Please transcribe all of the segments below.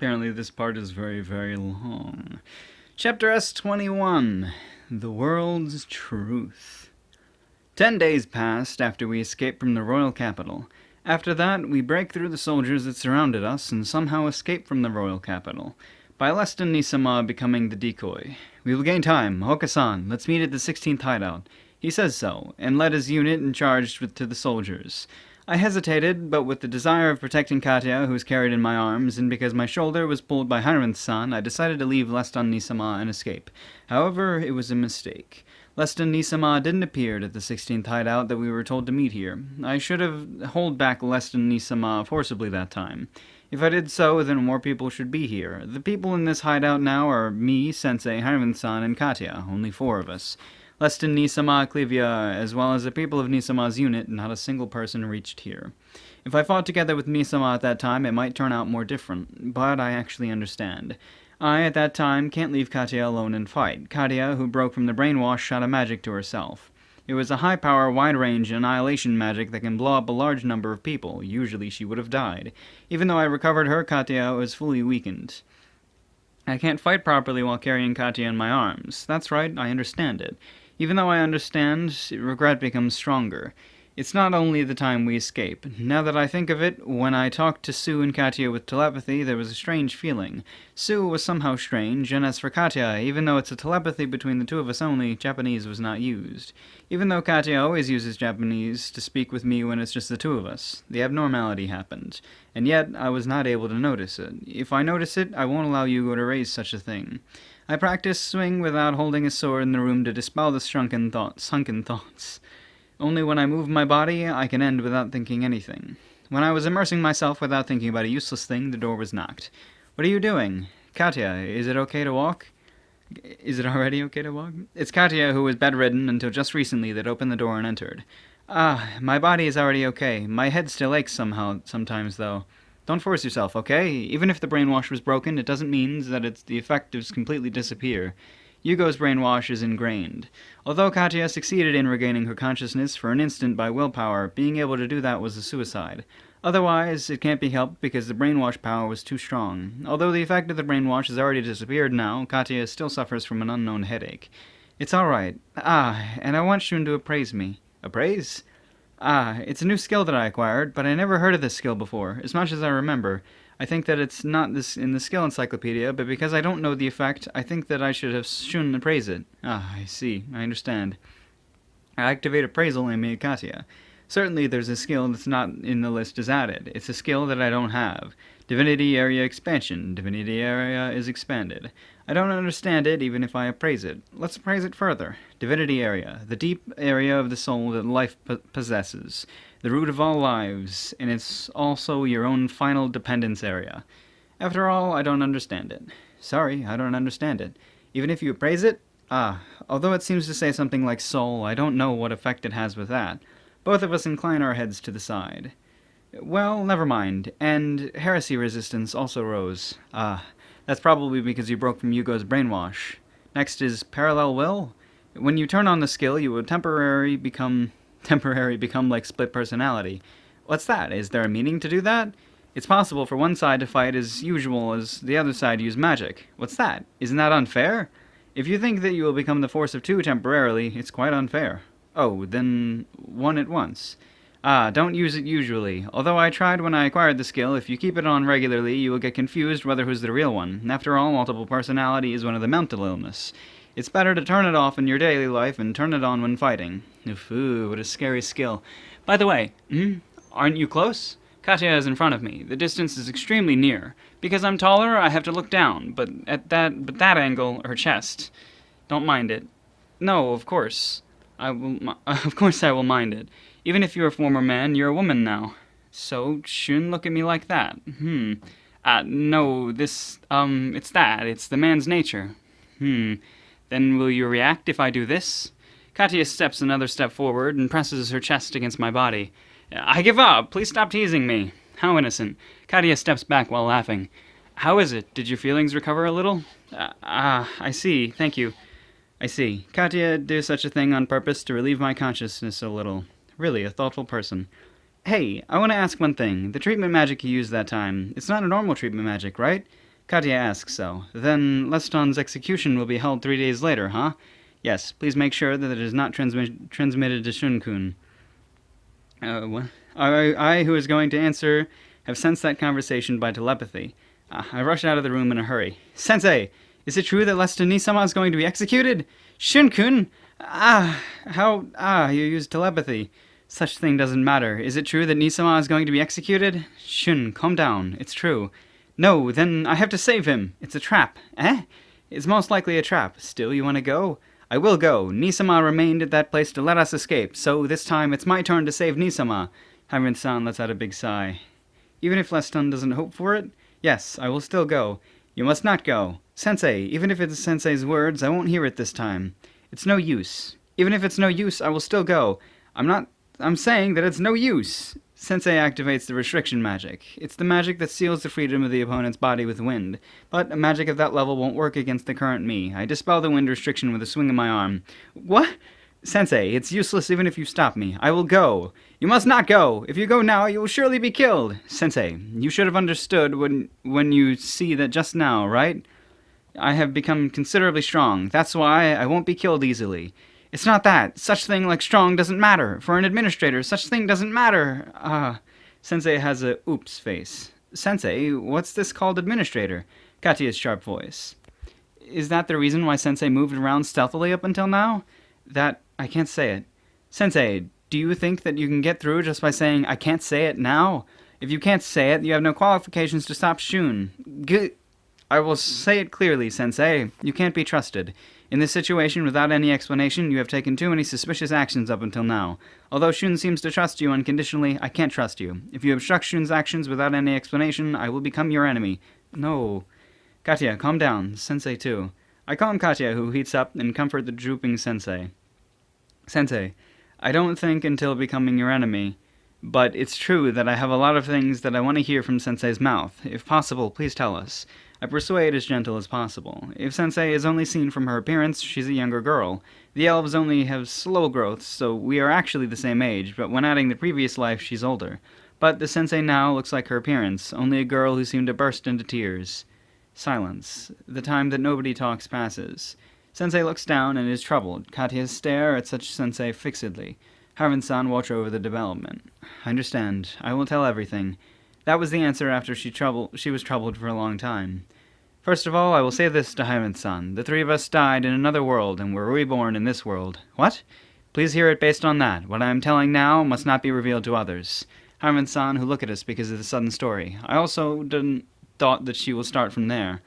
Apparently this part is very, very long. Chapter S21, The World's Truth. 10 days passed after we escaped from the royal capital. After that, we break through the soldiers that surrounded us and somehow escape from the royal capital. By Leston Nisama becoming the decoy. We will gain time. Hoka-san, let's meet at the 16th hideout. He says so, and led his unit and charged to the soldiers. I hesitated, but with the desire of protecting Katia, who was carried in my arms, and because my shoulder was pulled by Hanarin-san, I decided to leave Leston Nisama and escape. However, it was a mistake. Leston Nisama didn't appear at the 16th hideout that we were told to meet here. I should have held back Leston Nisama forcibly that time. If I did so, then more people should be here. The people in this hideout now are me, Sensei, Hanarin-san, and Katia, only 4 of us. Leston Nisama, Clivia, as well as the people of Nisama's unit, not a single person reached here. If I fought together with Nisama at that time, it might turn out more different, but I actually understand. I, at that time, can't leave Katia alone and fight. Katia, who broke from the brainwash, shot a magic to herself. It was a high-power, wide-range annihilation magic that can blow up a large number of people. Usually she would have died. Even though I recovered her, Katia was fully weakened. I can't fight properly while carrying Katia in my arms. That's right, I understand it. Even though I understand, regret becomes stronger. It's not only the time we escape. Now that I think of it, when I talked to Sue and Katia with telepathy, there was a strange feeling. Sue was somehow strange, and as for Katia, even though it's a telepathy between the 2 of us only, Japanese was not used. Even though Katia always uses Japanese to speak with me when it's just the 2 of us, the abnormality happened. And yet, I was not able to notice it. If I notice it, I won't allow Yugo to raise such a thing. I practice swing without holding a sword in the room to dispel the sunken thoughts. Only when I move my body, I can end without thinking anything. When I was immersing myself without thinking about a useless thing, the door was knocked. What are you doing? Katia, is it okay to walk? Is it already okay to walk? It's Katia, who was bedridden until just recently, that opened the door and entered. My body is already okay. My head still aches sometimes, though. Don't force yourself, okay? Even if the brainwash was broken, it doesn't mean that the effects completely disappear. Yugo's brainwash is ingrained. Although Katia succeeded in regaining her consciousness for an instant by willpower, being able to do that was a suicide. Otherwise, it can't be helped because the brainwash power was too strong. Although the effect of the brainwash has already disappeared now, Katia still suffers from an unknown headache. It's alright. And I want Shun to appraise me. Appraise? It's a new skill that I acquired, but I never heard of this skill before, as much as I remember. I think that it's not in the skill encyclopedia, but because I don't know the effect, I think that I should have Shun appraise it. I see. I understand. I activate appraisal and made Katia. Certainly there's a skill that's not in the list as added. It's a skill that I don't have. Divinity Area Expansion. Divinity Area is expanded. I don't understand it even if I appraise it. Let's appraise it further. Divinity Area. The deep area of the soul that life possesses. The root of all lives, and it's also your own final dependence area. After all, I don't understand it. Sorry, I don't understand it. Even if you appraise it? Although it seems to say something like soul, I don't know what effect it has with that. Both of us incline our heads to the side. Well, never mind. And heresy resistance also rose. That's probably because you broke from Yugo's brainwash. Next is parallel will. When you turn on the skill, you will temporarily become like split personality. What's that? Is there a meaning to do that? It's possible for one side to fight as usual as the other side use magic. What's that? Isn't that unfair? If you think that you will become the force of 2 temporarily, it's quite unfair. Oh, then 1 at once. Don't use it usually. Although I tried when I acquired the skill, if you keep it on regularly, you will get confused whether who's the real one. After all, multiple personality is one of the mental illness. It's better to turn it off in your daily life and turn it on when fighting. Ooh, what a scary skill. By the way, aren't you close? Katia is in front of me. The distance is extremely near. Because I'm taller, I have to look down, but that angle, her chest. Don't mind it. No, of course. Of course I will mind it. Even if you're a former man, you're a woman now. So, shouldn't look at me like that. No, it's that. It's the man's nature. Then will you react if I do this? Katia steps another step forward and presses her chest against my body. I give up. Please stop teasing me. How innocent. Katia steps back while laughing. How is it? Did your feelings recover a little? I see. Thank you. I see. Katia did such a thing on purpose to relieve my consciousness a little. Really, a thoughtful person. Hey, I want to ask one thing. The treatment magic you used that time, it's not a normal treatment magic, right? Katia asks so. Then Leston's execution will be held 3 days later, huh? Yes, please make sure that it is not transmitted to Shunkun. What? I, who is going to answer, have sensed that conversation by telepathy. I rush out of the room in a hurry. Sensei, is it true that Leston Nisama is going to be executed? Shunkun! You used telepathy. Such thing doesn't matter. Is it true that Nisama is going to be executed? Shun, calm down. It's true. No, then I have to save him. It's a trap. Eh? It's most likely a trap. Still, you want to go? I will go. Nisama remained at that place to let us escape, so this time it's my turn to save Nisama. Hyman-san lets out a big sigh. Even if Leston doesn't hope for it? Yes, I will still go. You must not go. Sensei, even if it's Sensei's words, I won't hear it this time. It's no use. Even if it's no use, I will still go. I'm saying that it's no use. Sensei activates the restriction magic. It's the magic that seals the freedom of the opponent's body with wind. But a magic of that level won't work against the current me. I dispel the wind restriction with a swing of my arm. What? Sensei, it's useless even if you stop me. I will go. You must not go. If you go now, you will surely be killed. Sensei, you should have understood when you see that just now, right? I have become considerably strong. That's why I won't be killed easily. It's not that. Such thing like strong doesn't matter. For an administrator, such thing doesn't matter. Sensei has a oops face. Sensei, what's this called administrator? Katia's sharp voice. Is that the reason why Sensei moved around stealthily up until now? That, I can't say it. Sensei, do you think that you can get through just by saying, I can't say it now? If you can't say it, you have no qualifications to stop Shun. I will say it clearly, Sensei. You can't be trusted. In this situation, without any explanation, you have taken too many suspicious actions up until now. Although Shun seems to trust you unconditionally, I can't trust you. If you obstruct Shun's actions without any explanation, I will become your enemy. No. Katia, calm down. Sensei, too. I calm Katia, who heats up, and comfort the drooping Sensei. Sensei, I don't think until becoming your enemy, but it's true that I have a lot of things that I want to hear from Sensei's mouth. If possible, please tell us. I persuade as gentle as possible. If Sensei is only seen from her appearance, she's a younger girl. The elves only have slow growth, so we are actually the same age, but when adding the previous life, she's older. But the Sensei now looks like her appearance, only a girl who seemed to burst into tears. Silence. The time that nobody talks passes. Sensei looks down and is troubled. Katia stare at such Sensei fixedly. Harvin-san watch over the development. I understand. I will tell everything. That was the answer after she was troubled for a long time. First of all, I will say this to Hyman-san. The three of us died in another world and were reborn in this world. What? Please hear it based on that. What I am telling now must not be revealed to others. Hyman-san, who look at us because of the sudden story. I also thought that she will start from there.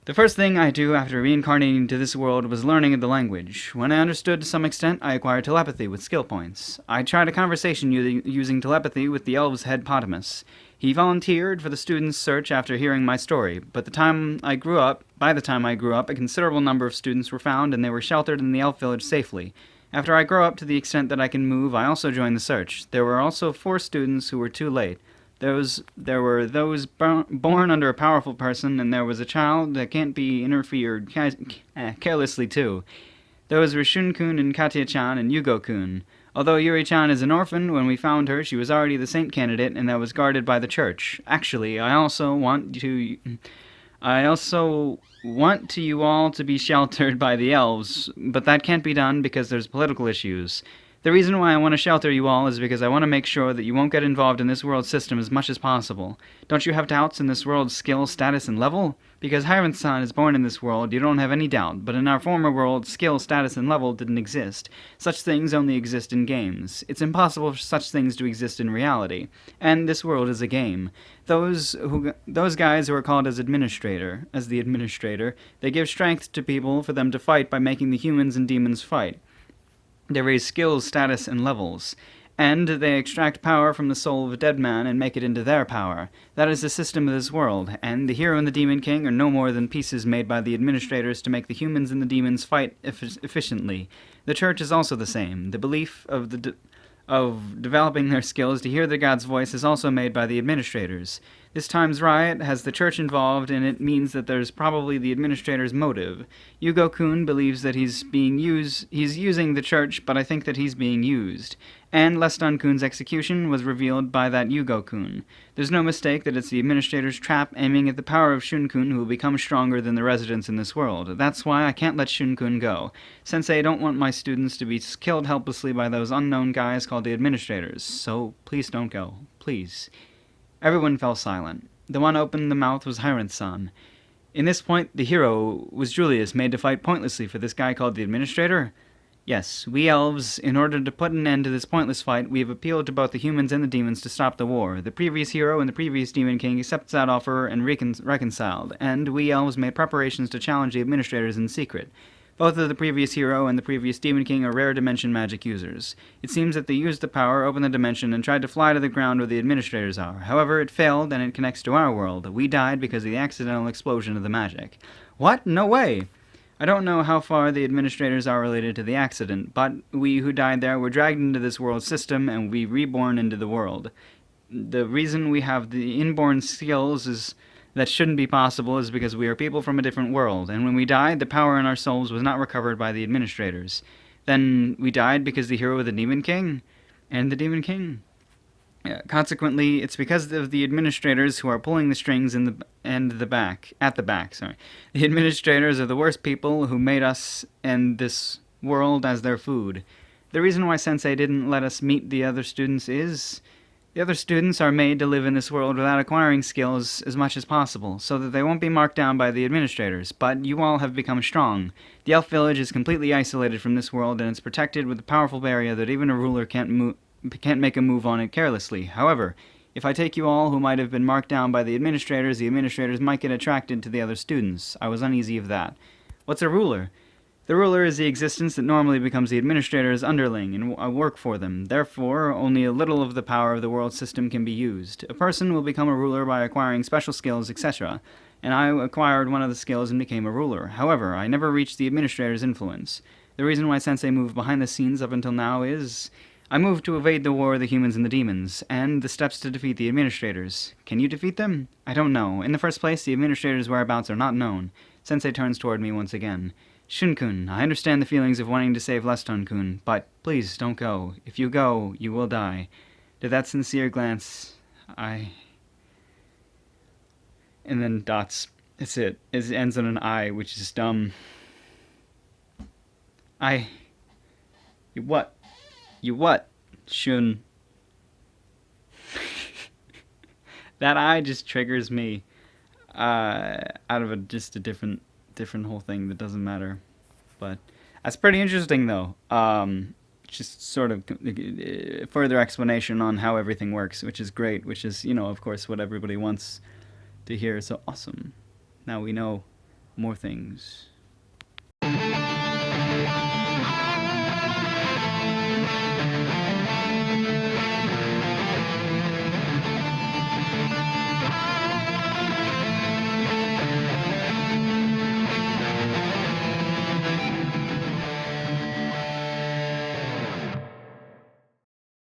The first thing I do after reincarnating to this world was learning of the language. When I understood to some extent, I acquired telepathy with skill points. I tried a conversation using telepathy with the elves' head Potamus. He volunteered for the students' search after hearing my story, but by the time I grew up, a considerable number of students were found and they were sheltered in the elf village safely. After I grow up to the extent that I can move, I also joined the search. There were also 4 students who were too late. There were those born under a powerful person, and there was a child that can't be interfered carelessly to. There was Rishun-kun and Katia-chan and Yugo-kun. Although Yuri-chan is an orphan, when we found her, she was already the saint candidate, and that was guarded by the church. Actually, I also want you all to be sheltered by the elves, but that can't be done because there's political issues. The reason why I want to shelter you all is because I want to make sure that you won't get involved in this world's system as much as possible. Don't you have doubts in this world's skill, status, and level? Because Hiron-san is born in this world, you don't have any doubt, but in our former world, skill, status, and level didn't exist. Such things only exist in games. It's impossible for such things to exist in reality. And this world is a game. Those guys who are called as the administrator, they give strength to people for them to fight by making the humans and demons fight. They raise skills, status, and levels. And they extract power from the soul of a dead man and make it into their power. That is the system of this world, and the hero and the demon king are no more than pieces made by the administrators to make the humans and the demons fight efficiently. The church is also the same. The belief of developing their skills to hear the god's voice is also made by the administrators. This time's riot has the church involved, and it means that there's probably the administrator's motive. Yugo-kun believes that he's using the church, but I think that he's being used. And Leston-kun's execution was revealed by that Yugo-kun. There's no mistake that it's the administrator's trap aiming at the power of Shun-kun, who will become stronger than the residents in this world. That's why I can't let Shun-kun go. Sensei, I don't want my students to be killed helplessly by those unknown guys called the administrators. So please don't go. Please. Everyone fell silent. The one opened the mouth was Hiron-san. In this point, the hero was Julius, made to fight pointlessly for this guy called the administrator? Yes, we elves, in order to put an end to this pointless fight, we have appealed to both the humans and the demons to stop the war. The previous hero and the previous demon king accepted that offer and reconciled, and we elves made preparations to challenge the administrators in secret. Both of the previous hero and the previous demon king are rare dimension magic users. It seems that they used the power, opened the dimension, and tried to fly to the ground where the administrators are. However, it failed, and it connects to our world. We died because of the accidental explosion of the magic. What? No way! I don't know how far the administrators are related to the accident, but we who died there were dragged into this world system, and we reborn into the world. The reason we have the inborn skills that shouldn't be possible is because we are people from a different world, and when we died, the power in our souls was not recovered by the administrators. Then we died because the hero of the Demon King? And the Demon King? Yeah, consequently, it's because of the administrators who are pulling the strings at the back. The administrators are the worst people who made us and this world as their food. The reason why Sensei didn't let us meet the other students is the other students are made to live in this world without acquiring skills as much as possible, so that they won't be marked down by the administrators. But you all have become strong. The elf village is completely isolated from this world, and it's protected with a powerful barrier that even a ruler can't make a move on it carelessly. However, if I take you all who might have been marked down by the administrators might get attracted to the other students. I was uneasy of that. What's a ruler? The ruler is the existence that normally becomes the administrator's underling and work for them. Therefore, only a little of the power of the world system can be used. A person will become a ruler by acquiring special skills, etc., and I acquired one of the skills and became a ruler. However, I never reached the administrator's influence. The reason why Sensei moved behind the scenes up until now is I moved to evade the war of the humans and the demons, and the steps to defeat the administrators. Can you defeat them? I don't know. In the first place, the administrators' whereabouts are not known. Sensei turns toward me once again. Shun-kun, I understand the feelings of wanting to save Leston-kun, but please don't go. If you go, you will die. To that sincere glance, and then dots. That's it. It ends on an I, which is dumb. You what? You what? Shun. That I just triggers me out of just a different whole thing that doesn't matter. But that's pretty interesting, though. Just sort of further explanation on how everything works, which is great, which is, of course, what everybody wants to hear. So awesome. Now we know more things.